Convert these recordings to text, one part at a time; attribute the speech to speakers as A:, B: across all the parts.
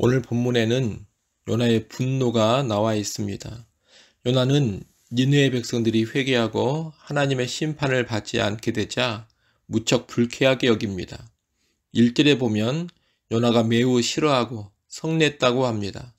A: 오늘 본문에는 요나의 분노가 나와 있습니다. 요나는 니느웨 백성들이 회개하고 하나님의 심판을 받지 않게 되자 무척 불쾌하게 여깁니다. 1절에 보면 요나가 매우 싫어하고 성냈다고 합니다.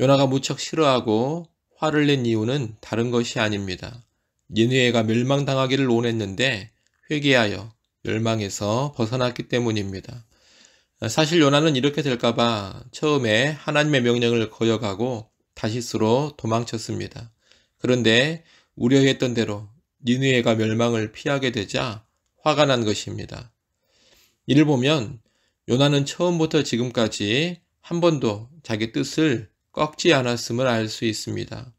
A: 요나가 무척 싫어하고 화를 낸 이유는 다른 것이 아닙니다. 니느웨가 멸망당하기를 원했는데 회개하여 멸망에서 벗어났기 때문입니다. 사실 요나는 이렇게 될까봐 처음에 하나님의 명령을 거역하고 다시스로 도망쳤습니다. 그런데 우려했던 대로 니느웨가 멸망을 피하게 되자 화가 난 것입니다. 이를 보면 요나는 처음부터 지금까지 한 번도 자기 뜻을 꺾지 않았음을 알 수 있습니다.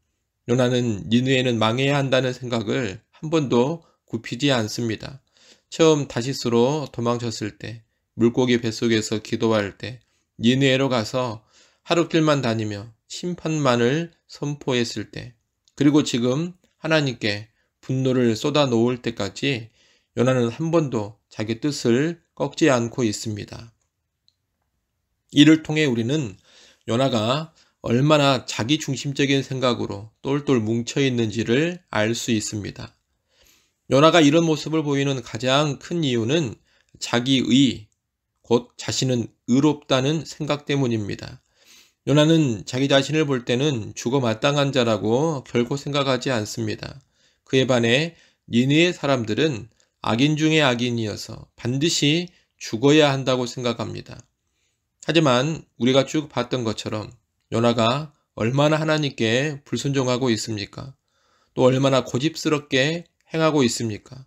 A: 요나는 니느웨는 망해야 한다는 생각을 한 번도 굽히지 않습니다. 처음 다시스로 도망쳤을 때, 물고기 뱃속에서 기도할 때, 니느웨로 가서 하루길만 다니며 심판만을 선포했을 때, 그리고 지금 하나님께 분노를 쏟아 놓을 때까지 요나는 한 번도 자기 뜻을 꺾지 않고 있습니다. 이를 통해 우리는 요나가 얼마나 자기중심적인 생각으로 똘똘 뭉쳐 있는지를 알 수 있습니다. 요나가 이런 모습을 보이는 가장 큰 이유는 자기의, 곧 자신은 의롭다는 생각 때문입니다. 요나는 자기 자신을 볼 때는 죽어 마땅한 자라고 결코 생각하지 않습니다. 그에 반해 니느웨 사람들은 악인 중에 악인이어서 반드시 죽어야 한다고 생각합니다. 하지만 우리가 쭉 봤던 것처럼 요나가 얼마나 하나님께 불순종하고 있습니까? 또 얼마나 고집스럽게 행하고 있습니까?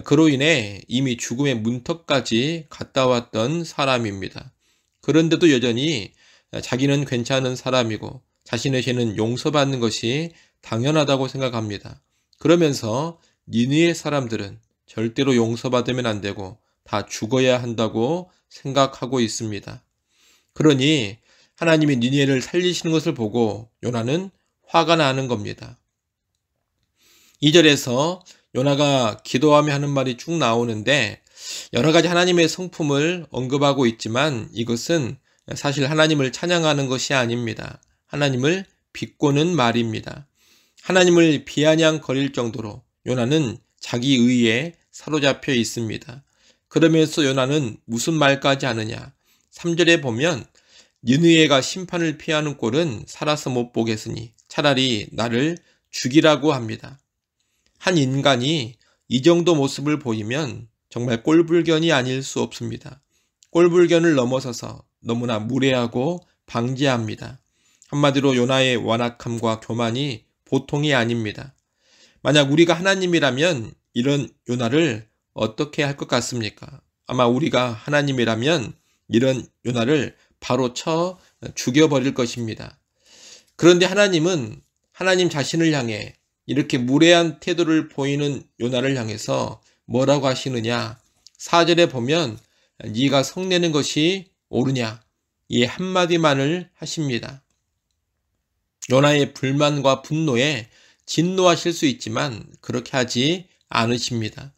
A: 그로 인해 이미 죽음의 문턱까지 갔다 왔던 사람입니다. 그런데도 여전히 자기는 괜찮은 사람이고 자신의 죄는 용서받는 것이 당연하다고 생각합니다. 그러면서 니느웨 사람들은 절대로 용서받으면 안 되고 다 죽어야 한다고 생각하고 있습니다. 그러니 하나님이 니느웨를 살리시는 것을 보고 요나는 화가 나는 겁니다. 2절에서 요나가 기도하며 하는 말이 쭉 나오는데 여러 가지 하나님의 성품을 언급하고 있지만 이것은 사실 하나님을 찬양하는 것이 아닙니다. 하나님을 비꼬는 말입니다. 하나님을 비아냥거릴 정도로 요나는 자기 의에 사로잡혀 있습니다. 그러면서 요나는 무슨 말까지 하느냐? 3절에 보면 니느웨가 심판을 피하는 꼴은 살아서 못 보겠으니 차라리 나를 죽이라고 합니다. 한 인간이 이 정도 모습을 보이면 정말 꼴불견이 아닐 수 없습니다. 꼴불견을 넘어서서 너무나 무례하고 방지합니다. 한마디로 요나의 완악함과 교만이 보통이 아닙니다. 만약 우리가 하나님이라면 이런 요나를 어떻게 할 것 같습니까? 아마 우리가 하나님이라면 이런 요나를 바로 쳐 죽여버릴 것입니다. 그런데 하나님은 하나님 자신을 향해 이렇게 무례한 태도를 보이는 요나를 향해서 뭐라고 하시느냐? 4절에 보면 네가 성내는 것이 옳으냐? 이 한마디만을 하십니다. 요나의 불만과 분노에 진노하실 수 있지만 그렇게 하지 않으십니다.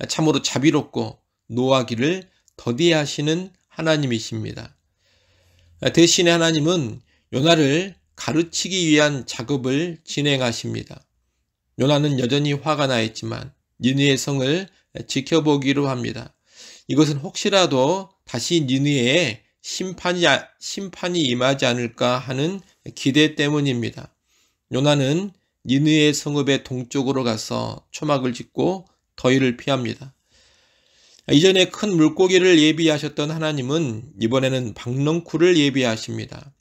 A: 참으로 자비롭고 노하기를 더디하시는 하나님이십니다. 대신에 하나님은 요나를 가르치기 위한 작업을 진행하십니다. 요나는 여전히 화가 나 있지만 니느웨 성을 지켜보기로 합니다. 이것은 혹시라도 다시 니느웨에 심판이 임하지 않을까 하는 기대 때문입니다. 요나는 니느웨 성읍의 동쪽으로 가서 초막을 짓고 더위를 피합니다. 이전에 큰 물고기를 예비하셨던 하나님은 이번에는 박넝쿨을 예비하십니다.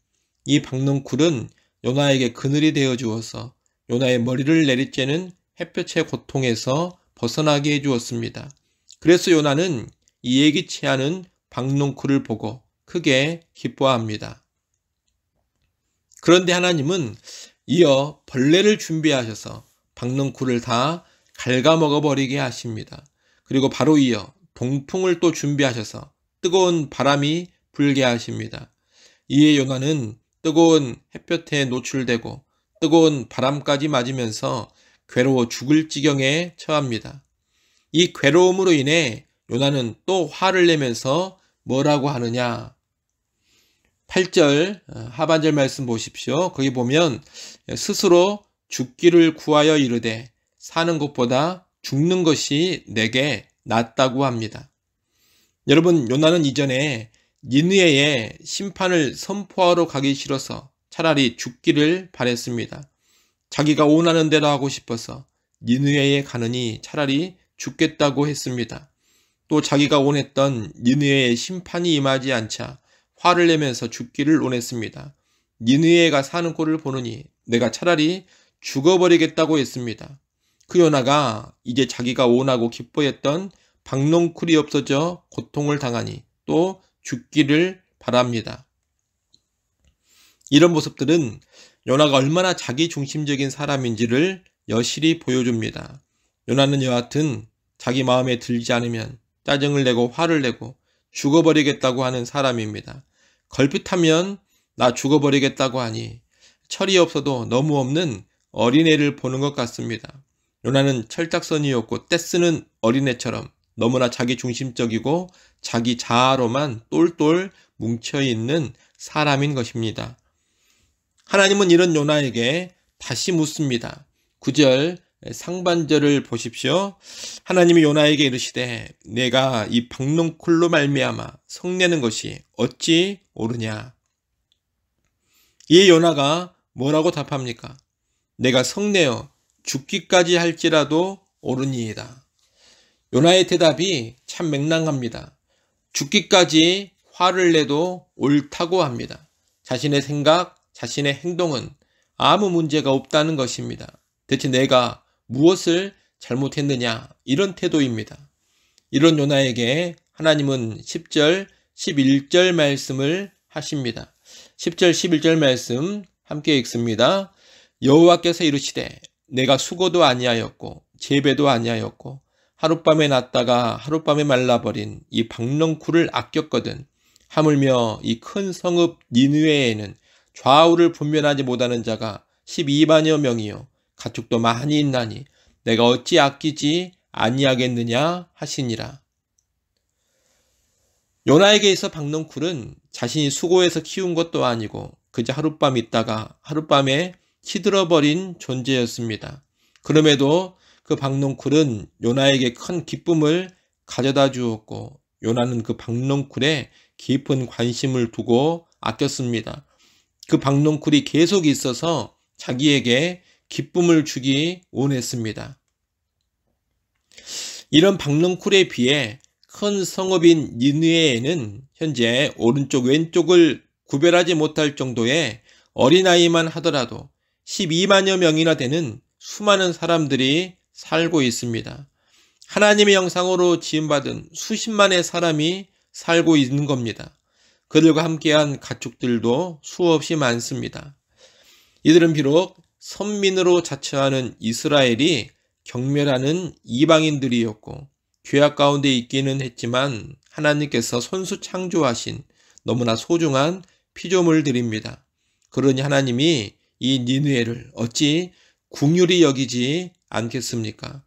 A: 이 박넝쿨은 요나에게 그늘이 되어 주어서 요나의 머리를 내리쬐는 햇볕의 고통에서 벗어나게 해주었습니다. 그래서 요나는 이 예기치 않은 박넝쿨을 보고 크게 기뻐합니다. 그런데 하나님은 이어 벌레를 준비하셔서 박넝쿨을 다 갉아먹어버리게 하십니다. 그리고 바로 이어 동풍을 또 준비하셔서 뜨거운 바람이 불게 하십니다. 이에 요나는 뜨거운 햇볕에 노출되고 뜨거운 바람까지 맞으면서 괴로워 죽을 지경에 처합니다. 이 괴로움으로 인해 요나는 또 화를 내면서 뭐라고 하느냐? 8절 하반절 말씀 보십시오. 거기 보면 스스로 죽기를 구하여 이르되 사는 것보다 죽는 것이 내게 낫다고 합니다. 여러분, 요나는 이전에 니느웨에 심판을 선포하러 가기 싫어서 차라리 죽기를 바랬습니다. 자기가 원하는 대로 하고 싶어서 니느웨에 가느니 차라리 죽겠다고 했습니다. 또 자기가 원했던 니느웨의 심판이 임하지 않자 화를 내면서 죽기를 원했습니다. 니느웨가 사는 꼴을 보느니 내가 차라리 죽어버리겠다고 했습니다. 그 요나가 이제 자기가 원하고 기뻐했던 박농쿨이 없어져 고통을 당하니 또 죽기를 바랍니다. 이런 모습들은 요나가 얼마나 자기중심적인 사람인지를 여실히 보여줍니다. 요나는 여하튼 자기 마음에 들지 않으면 짜증을 내고 화를 내고 죽어버리겠다고 하는 사람입니다. 걸핏하면 나 죽어버리겠다고 하니 철이 없어도 너무 없는 어린애를 보는 것 같습니다. 요나는 철딱서니였고 떼쓰는 어린애처럼 너무나 자기중심적이고 자기 자아로만 똘똘 뭉쳐있는 사람인 것입니다. 하나님은 이런 요나에게 다시 묻습니다. 9절 상반절을 보십시오. 하나님이 요나에게 이르시되 내가 이 박농쿨로 말미암아 성내는 것이 어찌 옳으냐. 이 요나가 뭐라고 답합니까? 내가 성내어 죽기까지 할지라도 옳으니이다. 요나의 대답이 참 맹랑합니다. 죽기까지 화를 내도 옳다고 합니다. 자신의 생각, 자신의 행동은 아무 문제가 없다는 것입니다. 대체 내가 무엇을 잘못했느냐, 이런 태도입니다. 이런 요나에게 하나님은 10절, 11절 말씀을 하십니다. 10절, 11절 말씀 함께 읽습니다. 여호와께서 이르시되 내가 수고도 아니하였고 재배도 아니하였고 하룻밤에 났다가 하룻밤에 말라버린 이 박농쿨을 아꼈거든. 하물며 이 큰 성읍 니느웨에는 좌우를 분별하지 못하는 자가 12만여 명이요 가축도 많이 있나니 내가 어찌 아끼지 아니하겠느냐 하시니라. 요나에게 있어 박농쿨은 자신이 수고해서 키운 것도 아니고 그저 하룻밤 있다가 하룻밤에 시들어버린 존재였습니다. 그럼에도 그 박농쿨은 요나에게 큰 기쁨을 가져다 주었고 요나는 그 박농쿨에 깊은 관심을 두고 아꼈습니다. 그 박농쿨이 계속 있어서 자기에게 기쁨을 주기 원했습니다. 이런 박농쿨에 비해 큰 성읍인 니느웨에는 현재 오른쪽 왼쪽을 구별하지 못할 정도의 어린아이만 하더라도 12만여 명이나 되는 수많은 사람들이 살고 있습니다. 하나님의 형상으로 지음받은 수십만의 사람이 살고 있는 겁니다. 그들과 함께한 가축들도 수없이 많습니다. 이들은 비록 선민으로 자처하는 이스라엘이 경멸하는 이방인들이었고 죄악 가운데 있기는 했지만 하나님께서 손수 창조하신 너무나 소중한 피조물들입니다. 그러니 하나님이 이 니느웨를 어찌 긍휼히 여기지 않겠습니까?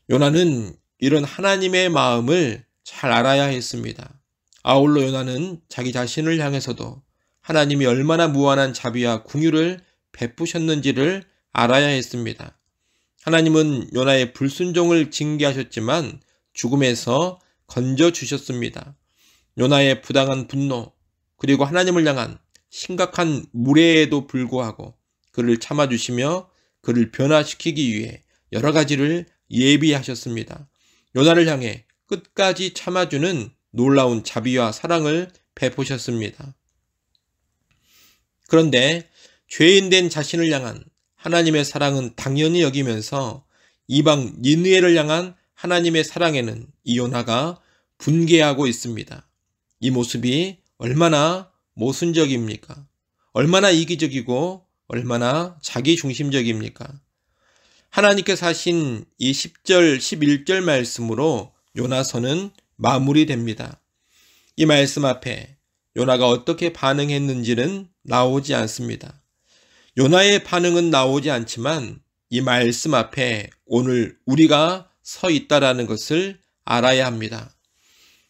A: 요나는 이런 하나님의 마음을 잘 알아야 했습니다. 아울러 요나는 자기 자신을 향해서도 하나님이 얼마나 무한한 자비와 긍휼을 베푸셨는지를 알아야 했습니다. 하나님은 요나의 불순종을 징계하셨지만 죽음에서 건져주셨습니다. 요나의 부당한 분노 그리고 하나님을 향한 심각한 무례에도 불구하고 그를 참아주시며 그를 변화시키기 위해 여러 가지를 예비하셨습니다. 요나를 향해 끝까지 참아주는 놀라운 자비와 사랑을 베푸셨습니다. 그런데 죄인된 자신을 향한 하나님의 사랑은 당연히 여기면서 이방 니느웨를 향한 하나님의 사랑에는 이 요나가 분개하고 있습니다. 이 모습이 얼마나 모순적입니까? 얼마나 이기적이고 얼마나 자기중심적입니까? 하나님께서 하신 이 10절, 11절 말씀으로 요나서는 마무리됩니다. 이 말씀 앞에 요나가 어떻게 반응했는지는 나오지 않습니다. 요나의 반응은 나오지 않지만 이 말씀 앞에 오늘 우리가 서 있다라는 것을 알아야 합니다.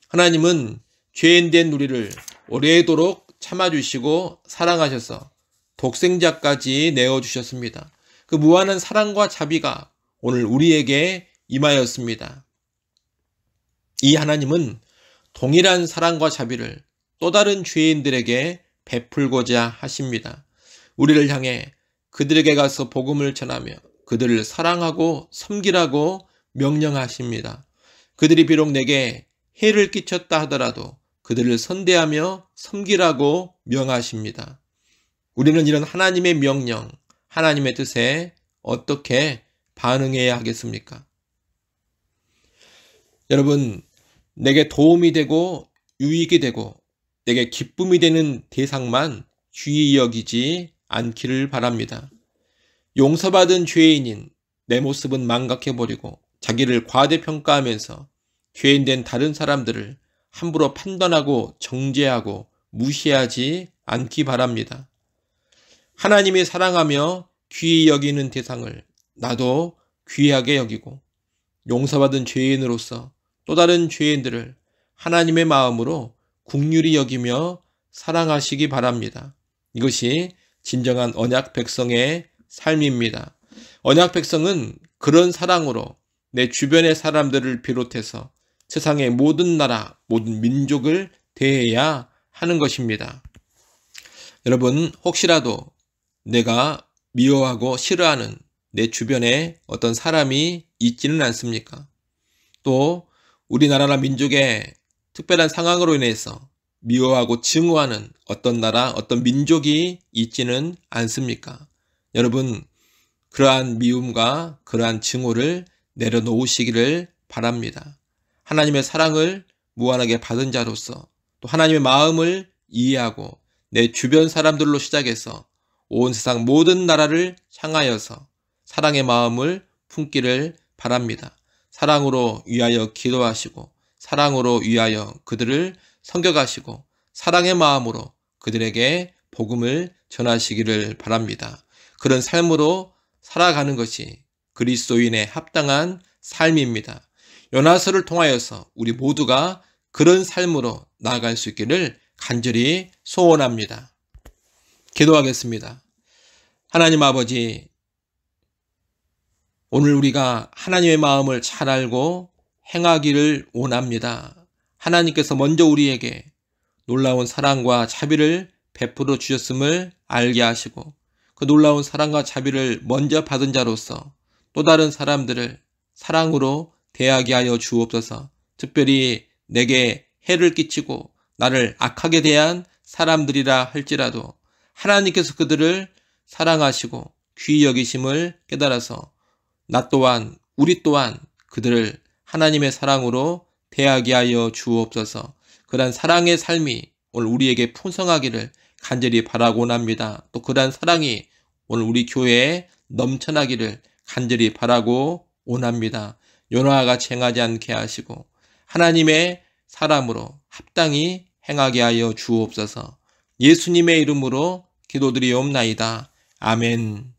A: 하나님은 죄인된 우리를 오래도록 참아주시고 사랑하셔서 독생자까지 내어주셨습니다. 그 무한한 사랑과 자비가 오늘 우리에게 임하였습니다. 이 하나님은 동일한 사랑과 자비를 또 다른 죄인들에게 베풀고자 하십니다. 우리를 향해 그들에게 가서 복음을 전하며 그들을 사랑하고 섬기라고 명령하십니다. 그들이 비록 내게 해를 끼쳤다 하더라도 그들을 선대하며 섬기라고 명하십니다. 우리는 이런 하나님의 명령, 하나님의 뜻에 어떻게 반응해야 하겠습니까? 여러분, 내게 도움이 되고 유익이 되고 내게 기쁨이 되는 대상만 귀히 여기지 않기를 바랍니다. 용서받은 죄인인 내 모습은 망각해버리고 자기를 과대평가하면서 죄인된 다른 사람들을 함부로 판단하고 정죄하고 무시하지 않기 바랍니다. 하나님이 사랑하며 귀히 여기는 대상을 나도 귀하게 여기고 용서받은 죄인으로서 또 다른 죄인들을 하나님의 마음으로 긍휼히 여기며 사랑하시기 바랍니다. 이것이 진정한 언약 백성의 삶입니다. 언약 백성은 그런 사랑으로 내 주변의 사람들을 비롯해서 세상의 모든 나라, 모든 민족을 대해야 하는 것입니다. 여러분, 혹시라도 내가 미워하고 싫어하는 내 주변에 어떤 사람이 있지는 않습니까? 또 우리나라나 민족의 특별한 상황으로 인해서 미워하고 증오하는 어떤 나라, 어떤 민족이 있지는 않습니까? 여러분, 그러한 미움과 그러한 증오를 내려놓으시기를 바랍니다. 하나님의 사랑을 무한하게 받은 자로서 또 하나님의 마음을 이해하고 내 주변 사람들로 시작해서 온 세상 모든 나라를 향하여서 사랑의 마음을 품기를 바랍니다. 사랑으로 위하여 기도하시고 사랑으로 위하여 그들을 섬겨가시고 사랑의 마음으로 그들에게 복음을 전하시기를 바랍니다. 그런 삶으로 살아가는 것이 그리스도인의 합당한 삶입니다. 요나서를 통하여서 우리 모두가 그런 삶으로 나아갈 수 있기를 간절히 소원합니다. 기도하겠습니다. 하나님 아버지, 오늘 우리가 하나님의 마음을 잘 알고 행하기를 원합니다. 하나님께서 먼저 우리에게 놀라운 사랑과 자비를 베풀어 주셨음을 알게 하시고 그 놀라운 사랑과 자비를 먼저 받은 자로서 또 다른 사람들을 사랑으로 대하게 하여 주옵소서. 특별히 내게 해를 끼치고 나를 악하게 대한 사람들이라 할지라도 하나님께서 그들을 사랑하시고 귀히 여기심을 깨달아서 나 또한 우리 또한 그들을 하나님의 사랑으로 대하게 하여 주옵소서. 그러한 사랑의 삶이 오늘 우리에게 풍성하기를 간절히 바라곤 합니다. 또 그러한 사랑이 오늘 우리 교회에 넘쳐나기를 간절히 바라고 원합니다. 요나와 같이 행하지 않게 하시고 하나님의 사람으로 합당히 행하게 하여 주옵소서. 예수님의 이름으로 기도드리옵나이다. 아멘.